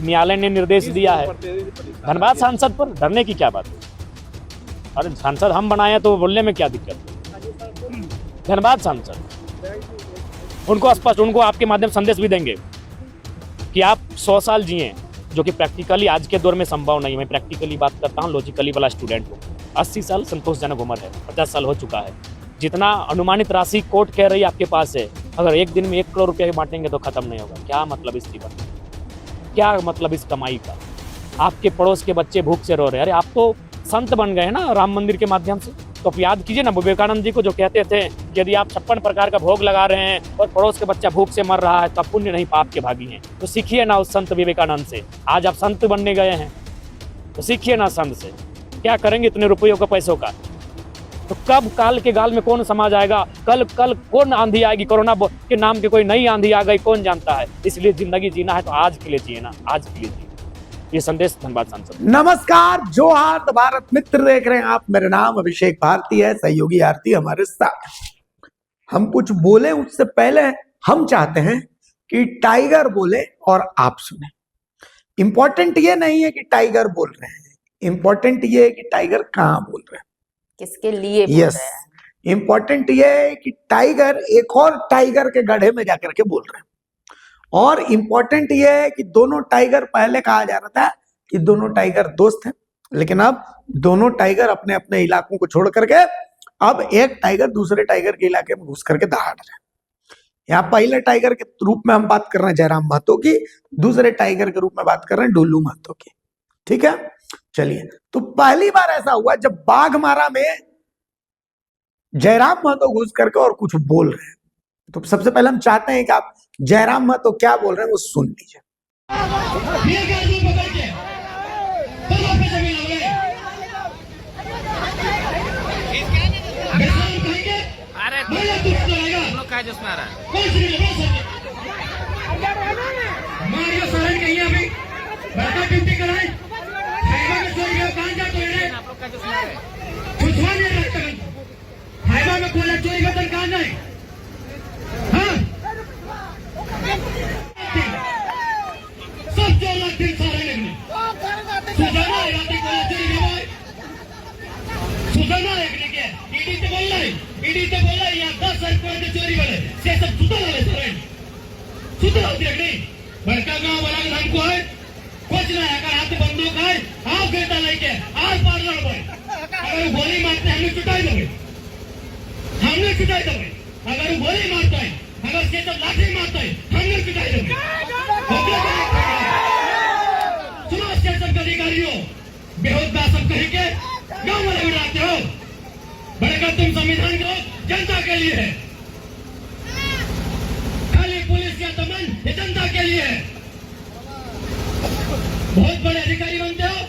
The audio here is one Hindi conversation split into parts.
न्यायालय ने निर्देश दिया है। धनबाद सांसद पर डरने की क्या बात है? अरे सांसद हम बनाए तो बोलने में क्या दिक्कत है? धनबाद सांसद उनको स्पष्ट, उनको आपके माध्यम संदेश भी देंगे कि आप 100 साल जिए, जो कि प्रैक्टिकली आज के दौर में संभव नहीं है। मैं प्रैक्टिकली बात करता हूँ, लॉजिकली वाला स्टूडेंट को 80 साल संतोषजनक उम्र है, 50 साल हो चुका है। जितना अनुमानित राशि कोर्ट कह रही है आपके पास है, अगर एक दिन में 1 करोड़ रुपया बांटेंगे तो खत्म नहीं होगा। क्या मतलब इस जीवन, क्या मतलब इस कमाई का? आपके पड़ोस के बच्चे भूख से रो रहे हैं। अरे आप तो संत बन गए ना राम मंदिर के माध्यम से। तो आप याद कीजिए ना विवेकानंद जी को, जो कहते थे यदि आप 56 प्रकार का भोग लगा रहे हैं और पड़ोस के बच्चा भूख से मर रहा है तो आप पुण्य नहीं पाप के भागी हैं। तो सीखिए ना उस संत विवेकानंद से। आज आप संत बनने गए हैं तो सीखिए ना संत से। क्या करेंगे इतने रुपयों का, पैसों का? तो कब काल के गाल में कौन समा जाएगा? कल कौन आंधी आएगी? कोरोना के नाम की कोई नई आंधी आ गई, कौन जानता है? इसलिए जिंदगी जीना है तो आज के लिए जिए ना, आज के लिए जिए। ये संदेश धनबाद सांसद। नमस्कार, जोहार भारत मित्र देख रहे हैं आप। मेरा नाम अभिषेक भारती है, सहयोगी आरती हमारे साथ। हम कुछ बोले उससे पहले हम चाहते हैं कि टाइगर बोले और आप सुने। इंपॉर्टेंट ये नहीं है कि टाइगर बोल रहे हैं, इंपॉर्टेंट ये है कि टाइगर कहाँ बोल रहे हैं, किसके लिए बोल यस रहे हैं। इंपॉर्टेंट ये है कि टाइगर एक और टाइगर के गड्ढे में जाकर के बोल रहे हैं। और इंपॉर्टेंट ये है कि दोनों टाइगर, पहले कहा जा रहा था कि दोनों टाइगर दोस्त हैं, लेकिन अब दोनों टाइगर अपने अपने इलाकों को छोड़ करके अब एक टाइगर दूसरे टाइगर के इलाके में घुस करके दहाड़ रहे हैं। यहाँ पहले टाइगर के रूप में हम बात कर रहे हैं जयराम महतो की, दूसरे टाइगर के रूप में बात कर रहे हैं डुल्लू महतो की। ठीक है, चलिए। तो पहली बार ऐसा हुआ जब बाघमारा में जयराम महतो घुस करके और कुछ बोल रहे हैं। तो सबसे पहले हम चाहते हैं कि आप जयराम महतो क्या बोल रहे हैं वो सुन लीजिए। बड़का गांव वाला हमको है कुछ ना है, अगर हाथ बंदूक है आप बेटा लेके आर पार लड़ गए। अगर गोली मारते हमने चुटाई दोगे, हमने चुटाई दोगे। अगर गोली मारता है, अगर से तो लाठी मारता है, हमने चुटाई दोगे। सुनो स्टेशन के अधिकारियों, बेहुदा सब कह के गाँव वाले उड़ाते हो। बड़का तुम संविधान के हो, जनता के लिए है। पुलिस या दमन ये जनता के लिए है। बहुत बड़े अधिकारी बनते हो,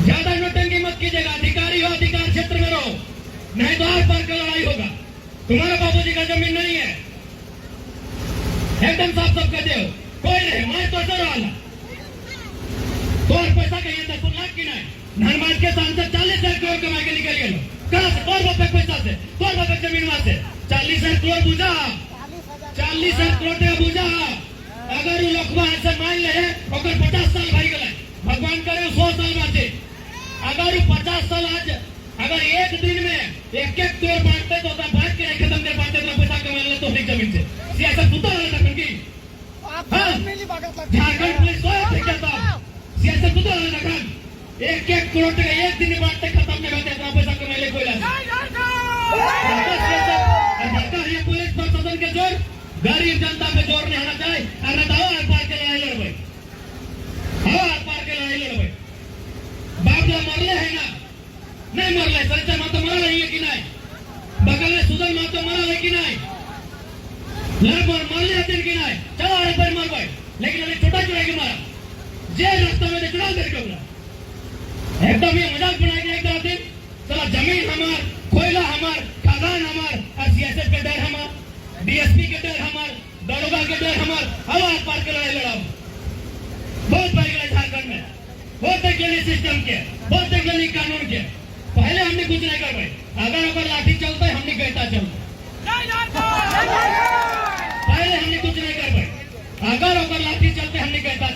ज्यादा नोटंकी मत कीजिएगा। अधिकारी हो, अधिकार क्षेत्र में रहो, नहीं तो आर पार का लड़ाई होगा। तुम्हारा बाबूजी का जमीन नहीं है, एकदम साफ साफ कहते हो। कोई नहीं, मैं तो सर वाला तो और पैसा कहिए 10 लाख की नहीं। धनबाद के सांसद 40,000 करोड़ कमा के निकल गए। कहां से? और बापे पैसा से, और बापे जमीन वहां से 40,000 करोड़ बुझा, 40,000 करोड़ का बुझा। अगर लखवा ऐसे मान ले अगर 50 साल भाई गए, भगवान करे 100 साल बाटे। अगर 50 साल आज अगर एक दिन में एक करोड़ बांटते तो बांट के खत्म कर पाते तो पैसा कमा ले तो जमीन से सियासत सुता रहता की। झारखंड पुलिस को सियासत सुता रहता। 1 करोड़ का एक दिन में बांटते खत्म नहीं होते तो पैसा कमा ले कोई पुलिस प्रशासन के जोर गरीब जनता पे जोर नहीं होना चाहिए। अगर तो आर पार के लड़ाई लड़ भाई, आर पार के लड़ाई लड़ भाई। बाप जो मरले है ना, नहीं मरले, संजय मातो मरा रही है कि नहीं? बगल में सुधन मातो मरा है कि नहीं? लड़बर मरले है कि नहीं? चलो आर पार मर भाई, लेकिन अभी छोटा चुरा के मारा, जेल रास्ता में चुनाव करके बोला। एकदम ये मजाक बना के एक दिन चला जमीन हमार, कोयला हमार, खदान हमार, और सियासत का डर हमार, डीएसपी के डर हमार, दरोगा के डर हमार। हवा पार के लड़ाई लड़ाओ। बहुत बढ़ गया झारखंड में, बहुत गली सिस्टम के, बहुत गली कानून के। पहले हमने कुछ नहीं कर पाए। अगर लाठी चलता है हमने कहता चलता, पहले हमने कुछ नहीं कर पाए। अगर लाठी चलते हमने कहता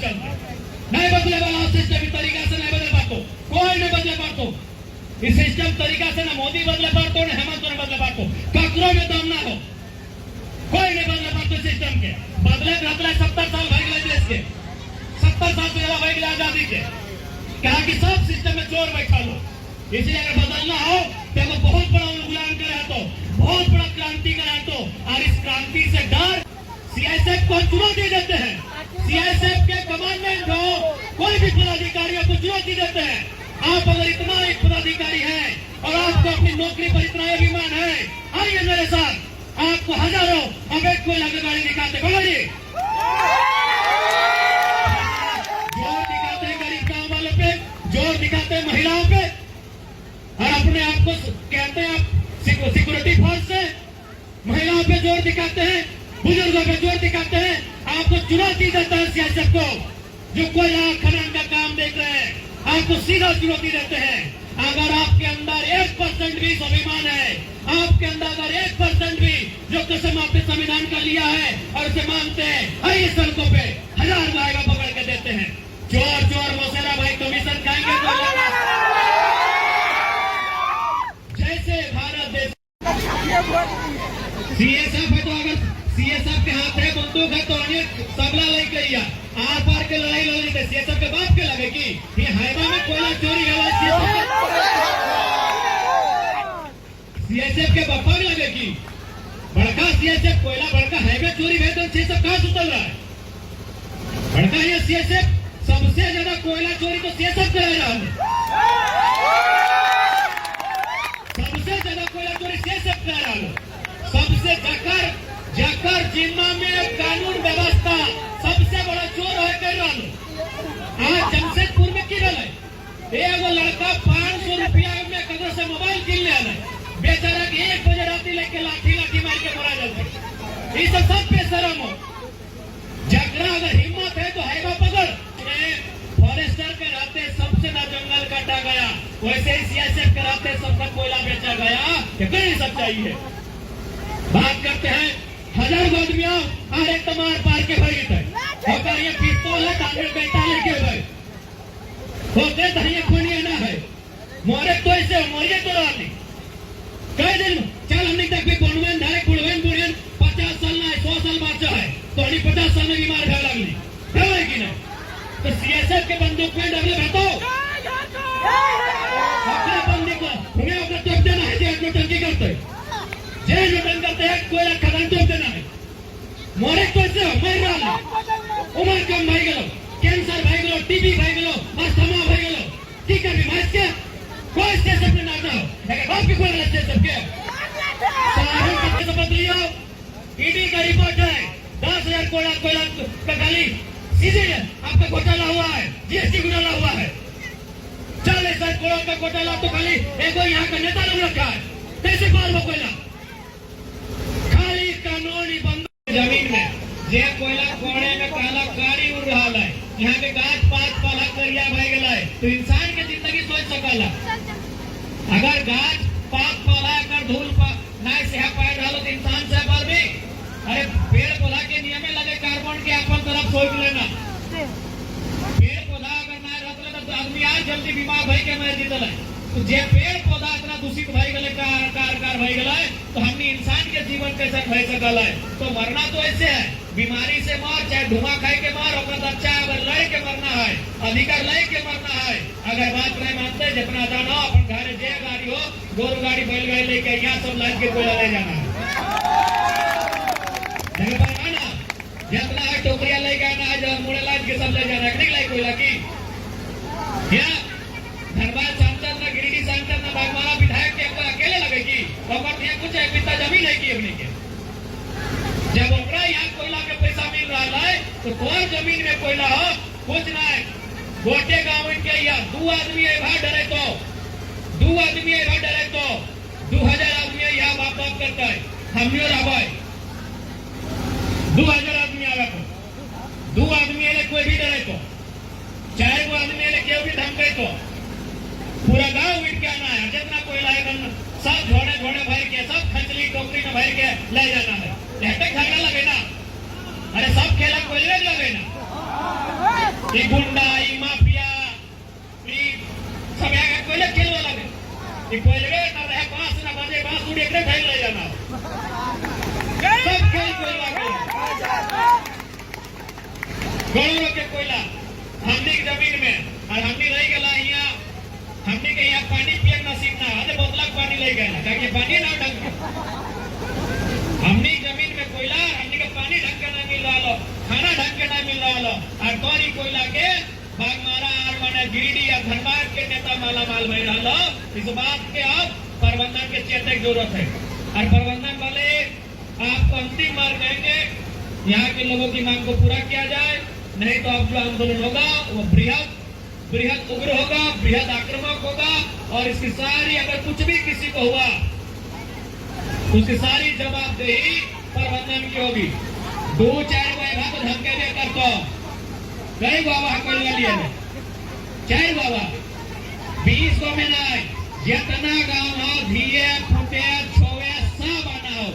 इस सिस्टम तरीका से ना मोदी बदले पाड़तो ना हेमंत ने बदले पाड़तो ककरो में दम ना हो कोई नहीं बदले पाड़तो सिस्टम के बदले 70 साल भाई गए देश के 70 साल से ज्यादा भाई गए आजादी के कहा कि सब सिस्टम में चोर बैठा लो इसलिए अगर बदलना हो तो बहुत बड़ा उलगुलान करे तो बहुत बड़ा क्रांति करे तो और इस क्रांति से डर सीआईएसएफ को चुनौती देते हैं सीआईएसएफ के कमांडेंट हो कोई भी पदाधिकारियों को चुनौती देते हैं आप अगर इतना एक पदाधिकारी है और आपको अपनी नौकरी पर इतना अभिमान है आइए मेरे साथ आपको हजारों अवैध कोयला की गाड़ी दिखाते बोलो जी जोर दिखाते हैं गरीब गांव वालों पे जोर दिखाते हैं महिलाओं पे और अपने आप को कहते हैं आप सिक्योरिटी फोर्स से महिलाओं पे जोर दिखाते हैं बुजुर्गों पे जोर दिखाते हैं आपको चुनौती देता है सीआईएसएफ को जो कोयला खनन का काम देख रहे हैं आपको सीधा चुनौती देते हैं अगर आपके अंदर 1% भी स्वाभिमान है आपके अंदर अगर 1% भी जो कसम आपने संविधान का लिया है और उसे मानते हैं आइए सड़कों पे हजार भाईगा पकड़ के देते हैं चोर चोर मोसेरा भाई कमीशन खाएंगे तो जैसे भारत देश सीएसएफ है तो अगर सीएसएफ के हाथ है बंदूक है तो अनेक सबला लई करिया आर पार के लड़ाई लड़ी थे सीएसएफ के बाप के लगे कि ये हाईवा में कोयला चोरी है सीएसएफ के बापा के लगे कि बड़का सीएसएफ कोयला बड़का हाईवे चोरी है तो सीएसएफ कहां सुतल रहा है बड़का ये सीएसएफ सबसे ज्यादा कोयला चोरी तो सीएसएफ कर रहा है सबसे ज्यादा कोयला चोरी सीएसएफ कर रहा है सबसे जाकर जिम्मा में कानून व्यवस्था सबसे बड़ा चोर है कर रहा आज जमशेदपुर में की गल है एगो लड़का 500 रुपया में कदर से मोबाइल किन ले आना बेचारा के 1 बजे रात लेके लाठी मार के मरा जाता है सब बेशरम हो जगरा अगर हिम्मत है तो हाईवा पकड़ फॉरेस्टर के रहते सबसे ना जंगल काटा गया वैसे ही सीआईएसएफ के रहते सबका कोयला बेचा गया ये कहीं सच्चाई है बात करते हैं हजार आदमी और एक तमार पार के भाई थे होकर ये पिस्तौल है तांगे बेटा लेके भाई होते धैर्य खोनिया ना है मोरे तो ऐसे मोरे तो रानी कई दिन चल हमने तक भी कोनवेन धारे कुड़वेन बुड़ेन 50 साल ना 100 साल बाचा है तो अभी 50 साल में बीमार है लगनी है कि नहीं तो सीएसएफ के बंदूक में डरले बैठो अपने बंदी को हमें अगर तो देना है जो टंकी करते जे लुटन करते हैं कोयला खदान तो देना है मोरे तो से मर रहा उमर कम भाई गलो कैंसर भाई गलो टीबी भाई गलो अस्थमा भाई गलो ठीक है बीमार के कोई स्टेशन पे ना जाओ अगर बाप की कोई स्टेशन के साहब का तो बदलियो ईडी का रिपोर्ट है 10,000 कोयला का खाली सीधे आपका घोटाला हुआ है जीएसटी घोटाला हुआ है 40,000 करोड़ का घोटाला तो खाली एक यहाँ का नेता लोग रखा है कैसे पाल वो कोयला खाली कानूनी बंद जमीन में जे कोयला कोड़े में काला कारी उड़ रहा है यहाँ के गाछ पात पाला करिया भाई गला है तो इंसान के जिंदगी सोच सकला अगर गाछ पात पाला कर धूल ना सह पाए रहा तो इंसान सह पार भी अरे पेड़ पौधा के नियम लगे कार्बन के अपन तरफ सोच लेना पेड़ पौधा अगर ना रहता तो आदमी आज जल्दी बीमार भाई के मर जीतल है तो जे पेड़ पौधा इतना दूषित भाई गले कार भाई गला है तो हमने इंसान के जीवन कैसे भाई सकल है तो मरना तो ऐसे है बीमारी से मार चाहे धुआं खाए के मार होकर बच्चा अगर लड़ के मरना है अधिकार लड़ के मरना है अगर बात नहीं मानते जितना जाना अपन घर जे गाड़ी हो गोरू गाड़ी बैलगाड़ी लेके यहाँ सब लाइन के कोयला ले जाना है जितना है टोकरिया ले जाना है जब मुड़े लाइन के सब ले जाना है नहीं कोयला की क्या धनबाद सांसद ना गिरिडीह सांसद ना बागमारा विधायक के अकेले लगेगी और कुछ है पिता जमीन है की अपने के जब ओकरा यहाँ कोयला के पैसा मिल रहा है तो कौन जमीन में कोयला हो कुछ ना है गोटे गाँव के यहाँ 2 आदमी भाग डरे तो 2 आदमी भाग डरे तो 2000 आदमी यहाँ बाप बाप करता है हमने और हवाई 2000 आदमी आवे तो 2 आदमी कोई भी डरे तो 4 आदमी क्यों भी धमके तो पूरा गांव उठ के आना है जितना कोयला है सब झोड़े भर के सब खंचली टोकरी में भर के ले जाना है झगड़ा लगे ना अरे सब खेला कोयले लगे ना ये गुंडा ये माफिया ये सब कोयले खेलने लगे कि कोई लगे ना रहे बांस ना बजे बांस उड़े के फैल ले जाना सब कोयला करोड़ों के कोयला हमने की जमीन में और हमने नहीं गला यहाँ हमने के यहाँ पानी पिए नसीब ना आधे बोतल पानी ले गए ताकि पानी ना ढंग हमने जमीन में कोयला हमने के पानी ढंग के नहीं मिल रहा लो खाना ढंग के नहीं मिल रहा लो और तोरी कोयला के बागमारा और माने गिरिडीह या धनबाद के नेता माला माल में रहा लो इस बात के अब प्रबंधन के चेतने की जरूरत है और प्रबंधन वाले आपको अंतिम मार्ग देंगे यहाँ के लोगों की मांग को पूरा किया जाए नहीं तो अब जो आंदोलन होगा वो बृहद उग्र होगा बृहद आक्रामक होगा और इसकी सारी अगर कुछ भी किसी को हुआ उसकी सारी जवाबदेही प्रबंधन की होगी 2-4 बार तो धमके दे कर तो कई बाबा कोई लिए 4 बाबा 20 को में नहीं जितना गांव हो धीरे फूटे छोवे सब आना हो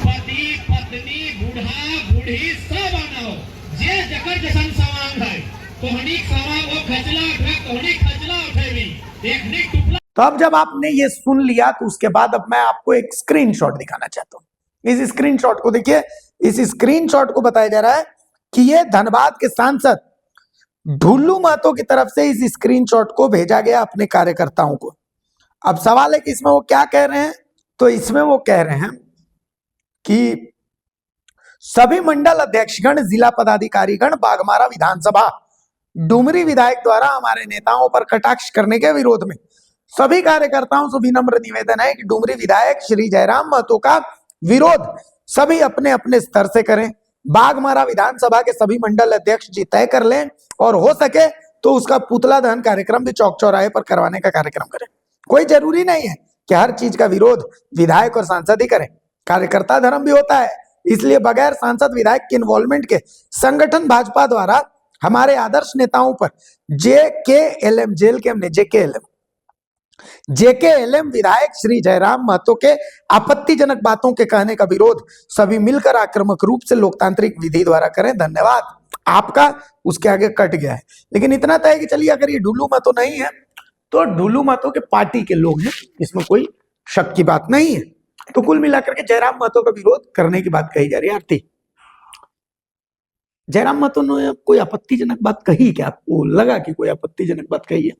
पति पत्नी बूढ़ा बूढ़ी सब आना हो जे जकर जसन सवांग है कोहनी सवांग वो खचला उठे कोहनी खचला उठेवी एक निक टुकला। तो अब जब आपने ये सुन लिया तो उसके बाद अब मैं आपको एक स्क्रीनशॉट दिखाना चाहता हूं। इस स्क्रीनशॉट को देखिए। इस स्क्रीनशॉट को बताया जा रहा है कि ये धनबाद के सांसद ढुल्लू महतो की तरफ से इस स्क्रीनशॉट को भेजा गया अपने कार्यकर्ताओं को। अब सवाल है कि इसमें वो क्या कह रहे हैं, तो इसमें वो कह रहे हैं कि सभी मंडल अध्यक्षगण जिला पदाधिकारीगण बाघमारा विधानसभा डुमरी विधायक द्वारा हमारे नेताओं पर कटाक्ष करने के विरोध में सभी कार्यकर्ताओं से विनम्र निवेदन है कि डुमरी विधायक श्री जयराम महतो का विरोध सभी अपने अपने स्तर से करें। बाघमारा विधानसभा के सभी मंडल अध्यक्ष जी तय कर लें और हो सके तो उसका पुतला दहन कार्यक्रम भी चौक चौराहे पर करवाने का कार्यक्रम करें। कोई जरूरी नहीं है कि हर चीज का विरोध विधायक और सांसद ही करें, कार्यकर्ता धर्म भी होता है। इसलिए बगैर सांसद विधायक के इन्वॉल्वमेंट के संगठन भाजपा द्वारा हमारे आदर्श नेताओं पर जेकेएलएम जेल के हमने जेकेएलएम विधायक श्री जयराम महतो के आपत्तिजनक बातों के कहने का विरोध सभी मिलकर आक्रामक रूप से लोकतांत्रिक विधि द्वारा करें। धन्यवाद। आपका उसके आगे कट गया है, लेकिन इतना तय कि चलिए अगर ये ढुल्लू महतो नहीं है तो ढुल्लू महतो के पार्टी के लोग हैं, इसमें कोई शक की बात नहीं है। तो कुल मिलाकर के जयराम महतो का विरोध करने की बात कही जा रही है। आरती, जयराम महतो ने कोई आपत्तिजनक बात कही क्या? आपको लगा कि कोई आपत्तिजनक बात कही है?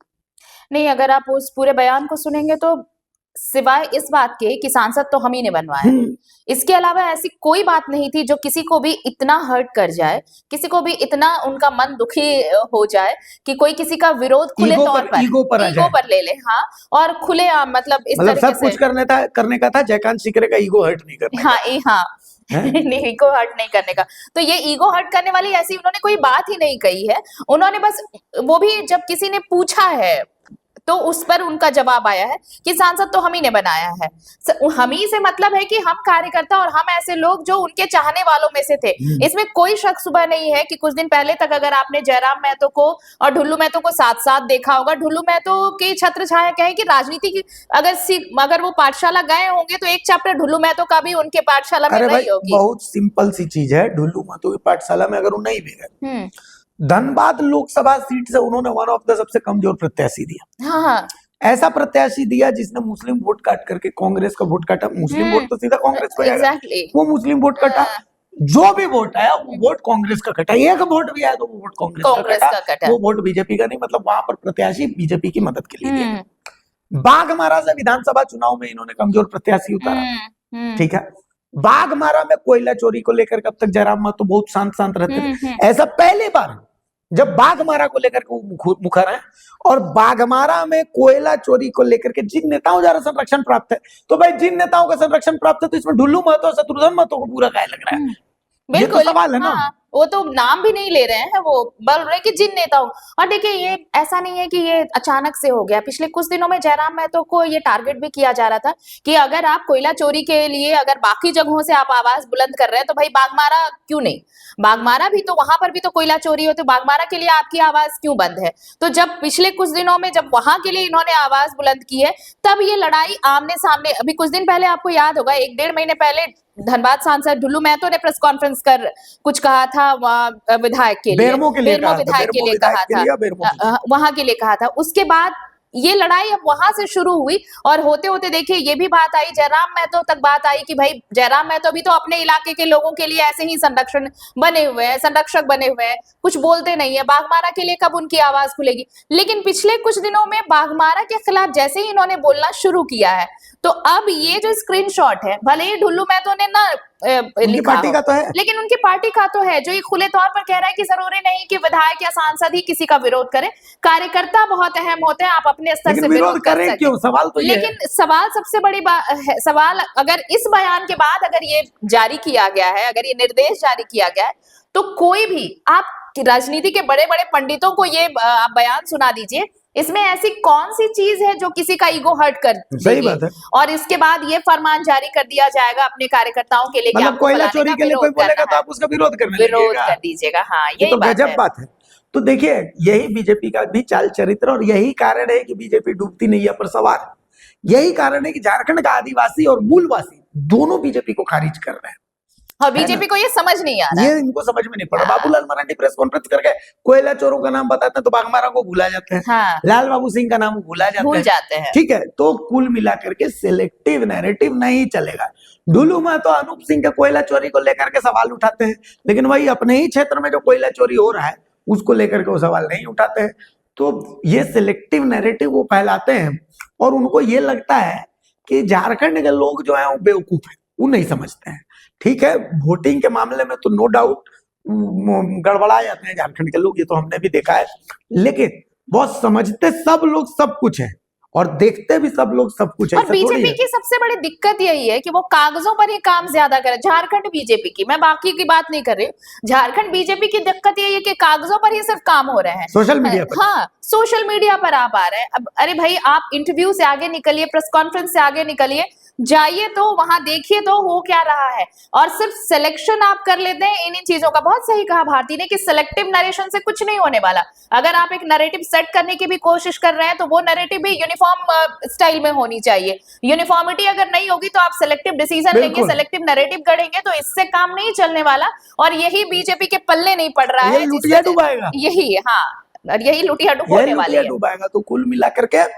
नहीं, अगर आप उस पूरे बयान को सुनेंगे तो सिवाय इस बात के कि सांसद तो हम ही ने बनवाया, इसके अलावा ऐसी कोई बात नहीं थी जो किसी को भी इतना हर्ट कर जाए, किसी को भी इतना उनका मन दुखी हो जाए कि कोई किसी का विरोध खुले तौर पर ईगो पर ले ले। हाँ, और खुले मतलब इस तरीके सब कुछ करने का था, जयकांत सिकरे का ईगो हर्ट नहीं करना। हाँ नहीं, ईगो हर्ट नहीं करने का। तो ये ईगो हर्ट करने वाली ऐसी उन्होंने कोई बात ही नहीं कही है। उन्होंने बस वो भी जब किसी ने पूछा है तो उस पर उनका जवाब आया है कि सांसद तो हम ही ने बनाया है। हम ही से मतलब है कि हम कार्यकर्ता और हम ऐसे लोग जो उनके चाहने वालों में से थे। इसमें कोई शक सुबह नहीं है कि कुछ दिन पहले तक अगर आपने जयराम महतो को और ढुल्लू महतो को साथ साथ देखा होगा, ढुल्लू महतो की छत्र छाया कहे कि राजनीति की अगर वो पाठशाला गए होंगे तो एक चैप्टर ढुल्लू महतो का भी उनके पाठशाला में रही होगी। बहुत सिंपल सी चीज है, ढुल्लू महतो की पाठशाला में अगर वो नहीं भी गए, धनबाद लोकसभा सीट से उन्होंने वन ऑफ द सबसे कमजोर प्रत्याशी दिया। हाँ। ऐसा प्रत्याशी दिया जिसने मुस्लिम वोट काट करके कांग्रेस का वोट काटा। मुस्लिम वोट तो सीधा कांग्रेस को जाएगा, वो मुस्लिम वोट काटा। जो भी वोट आया वो वोट कांग्रेस का कटा। एक वोट भी आया तो वो वोट कांग्रेस का कटा, वो वोट बीजेपी का नहीं। मतलब वहां पर प्रत्याशी बीजेपी की मदद के लिए दिया। बाघमारा से विधानसभा चुनाव में इन्होंने कमजोर प्रत्याशी उतारा। ठीक है, बाघमारा में कोयला चोरी को लेकर अब तक जयराम महतो बहुत शांत रहते थे। ऐसा पहली बार जब बाघमारा को लेकर के वो मुखर है, और बाघमारा में कोयला चोरी को लेकर के जिन नेताओं द्वारा संरक्षण प्राप्त है, तो भाई जिन नेताओं का संरक्षण प्राप्त है तो इसमें ढुल्लू महतो शत्रुघ्न महतो को पूरा काय लग रहा है? बिल्कुल, ये तो सवाल है ना। वो तो नाम भी नहीं ले रहे हैं, वो बोल रहे कि जिन नेताओं। और देखिए, ये ऐसा नहीं है कि ये अचानक से हो गया। पिछले कुछ दिनों में जयराम महतो को ये टारगेट भी किया जा रहा था कि अगर आप कोयला चोरी के लिए अगर बाकी जगहों से आप आवाज बुलंद कर रहे हैं तो भाई बाघमारा क्यों नहीं? बाघमारा भी तो, वहां पर भी तो कोयला चोरी हो, तो बाघमारा के लिए आपकी आवाज क्यों बंद है? तो जब पिछले कुछ दिनों में जब वहां के लिए इन्होंने आवाज बुलंद की है, तब ये लड़ाई आमने सामने। अभी कुछ दिन पहले आपको याद होगा, 1-1.5 महीने पहले धनबाद सांसद ढुल्लू महतो ने प्रेस कॉन्फ्रेंस कर कुछ कहा था विधायक के लिए, बेरमो विधायक के लिए कहा था, वहां के लिए कहा था। उसके बाद ये लड़ाई अब वहां से शुरू हुई और होते होते देखिए ये भी बात आई, जयराम महतो तक बात आई कि भाई जयराम महतो भी तो अपने इलाके के लोगों के लिए ऐसे ही संरक्षण बने हुए हैं, संरक्षक बने हुए हैं, कुछ बोलते नहीं है। बाघमारा के लिए कब उनकी आवाज खुलेगी? लेकिन पिछले कुछ दिनों में बाघमारा के खिलाफ जैसे ही इन्होंने बोलना शुरू किया है, तो अब ये जो स्क्रीनशॉट है, भले ही ढुल्लू महतो ने ना उनकी लिखा पार्टी हो, का तो है, लेकिन उनकी पार्टी का तो है, जो ये खुले तौर पर कह रहा है कि जरूरी नहीं कि विधायक या सांसद ही किसी का विरोध करे, कार्यकर्ता बहुत अहम होते हैं, आप अपने स्तर से लेकिन विरोध कर करें सकते क्यों? सवाल तो ये है। लेकिन सवाल सबसे बड़ी सवाल, अगर इस बयान के बाद अगर ये जारी किया गया है, अगर ये निर्देश जारी किया गया है, तो कोई भी आप राजनीति के बड़े बड़े पंडितों को ये आप बयान सुना दीजिए, इसमें ऐसी कौन सी चीज है जो किसी का ईगो हर्ट कर सही देगी? बात है। और इसके बाद ये फरमान जारी कर दिया जाएगा अपने कार्यकर्ताओं के लिए कि मतलब आपको कोयला फलाने चोरी का के लिए कोई विरोध बोलेगा करना तो है, आप उसका विरोध करने विरोध लगेगा। कर दीजिएगा। हाँ, ये यही तो बात गजब है। बात है। तो देखिए यही बीजेपी का भी चाल चरित्र और यही कारण है कि बीजेपी डूबती नहीं है पर सवार। यही कारण है कि झारखंड का आदिवासी और मूलवासी दोनों बीजेपी को खारिज कर रहे हैं। और बीजेपी को ये समझ नहीं आ रहा ये है। इनको समझ में नहीं पड़ा। हाँ। बाबूलाल मरांडी प्रेस कॉन्फ्रेंस करके कोयला चोरों का नाम बताते हैं तो बाघमारा को भुला जाते हैं, हाँ, लाल बाबू सिंह का नाम भुला जाते भूल हैं। जाते हैं। ठीक है, तो कुल मिलाकर के सिलेक्टिव नैरेटिव नहीं चलेगा। ढुलू में तो अनूप सिंह के कोयला चोरी को लेकर के सवाल उठाते हैं, लेकिन वही अपने ही क्षेत्र में जो कोयला चोरी हो रहा है उसको लेकर के वो सवाल नहीं उठाते हैं। तो ये सिलेक्टिव नैरेटिव वो फैलाते हैं और उनको ये लगता है कि झारखंड के लोग जो है वो बेवकूफ है, वो नहीं समझते हैं। ठीक है, वोटिंग के मामले में तो नो डाउट गड़बड़ा जाते हैं झारखंड के लोग, ये तो हमने भी देखा है, लेकिन बहुत समझते सब लोग सब कुछ है और देखते भी सब लोग सब कुछ है। और ऐसा थोड़ी बीजेपी है। की सबसे बड़ी दिक्कत यही है कि वो कागजों पर ही काम ज्यादा करे। झारखंड बीजेपी की, मैं बाकी की बात नहीं कर रही हूँ, झारखंड बीजेपी की दिक्कत यही है कि कागजों पर ही सिर्फ काम हो रहे हैं, सोशल मीडिया पर। हाँ, सोशल मीडिया पर आप आ रहे हैं। अब अरे भाई, आप इंटरव्यू से आगे निकलिए, प्रेस कॉन्फ्रेंस से आगे निकलिए, जाइए तो वहां देखिए तो हो क्या रहा है। और सिर्फ सिलेक्शन आप कर लेते हैं इन चीजों का। बहुत सही कहा भारती ने कि सिलेक्टिव नरेशन से कुछ नहीं होने वाला। अगर आप एक नैरेटिव सेट करने की भी कोशिश कर रहे हैं तो वो नैरेटिव भी यूनिफॉर्म स्टाइल में होनी चाहिए। यूनिफॉर्मिटी अगर नहीं होगी तो आप सिलेक्टिव डिसीजन लेंगे, बिल्कुल। सिलेक्टिव नैरेटिव गढ़ेंगे, तो इससे काम नहीं चलने वाला। और यही बीजेपी के पल्ले नहीं पड़ रहा ये है, लुटिया जिससे डुबाएगा, यही, हाँ, और यही लुटिया डुब ये होने वाली लुटिया है। डुबाएगा। तो कुल मिलाकर के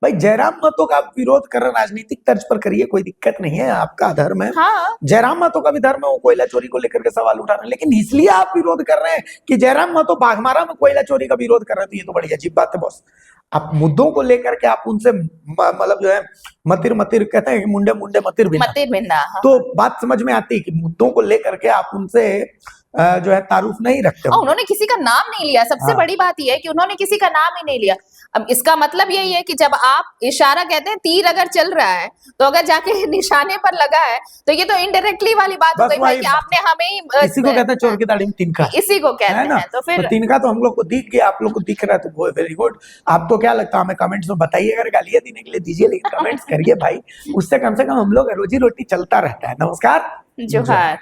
भाई जयराम महतो का आप विरोध कर राजनीतिक तर्ज पर करिए, कोई दिक्कत नहीं है, आपका धर्म है। हाँ, जयराम महतो का भी धर्म है, वो कोयला चोरी को लेकर के सवाल उठा रहे हैं, लेकिन इसलिए आप विरोध कर रहे हैं कि जयराम महतो बाघमारा में कोयला चोरी का विरोध कर रहे हैं, तो ये तो बड़ी अजीब बात है बॉस। आप मुद्दों को लेकर के आप उनसे मतलब जो है मतिर मतिर कहते हैं कि मुंडे मुंडे मतिर भिन्ना, मतिर भिन्ना, हाँ। तो बात समझ में आती है कि मुद्दों को लेकर के आप उनसे जो है तारुफ नहीं रखते हो। उन्होंने किसी का नाम नहीं लिया। सबसे हाँ। बड़ी बात यह है कि उन्होंने किसी का नाम ही नहीं लिया। अब इसका मतलब यही है कि जब आप इशारा कहते हैं, तीर अगर चल रहा है तो अगर जाके निशाने पर लगा है तो ये तो इनडायरेक्टली वाली बात हो बस गई भाई वही कि बात। आपने हमें ही इसी को कहते हैं चोर की दाढ़ी में तिनका, इसी को कहते है ना? हैं। तो फिर तिनका तो हम लोग को दिख गया, आप लोग को दिख रहा है तो वेरी गुड। आपको क्या लगता है? हमें कमेंट्स में बताइए, अगर गालियां देने के लिए दीजिए, लेकिन कमेंट्स करिए भाई, उससे कम से कम हम लोग रोजी रोटी चलता रहता है। नमस्कार, जोहार।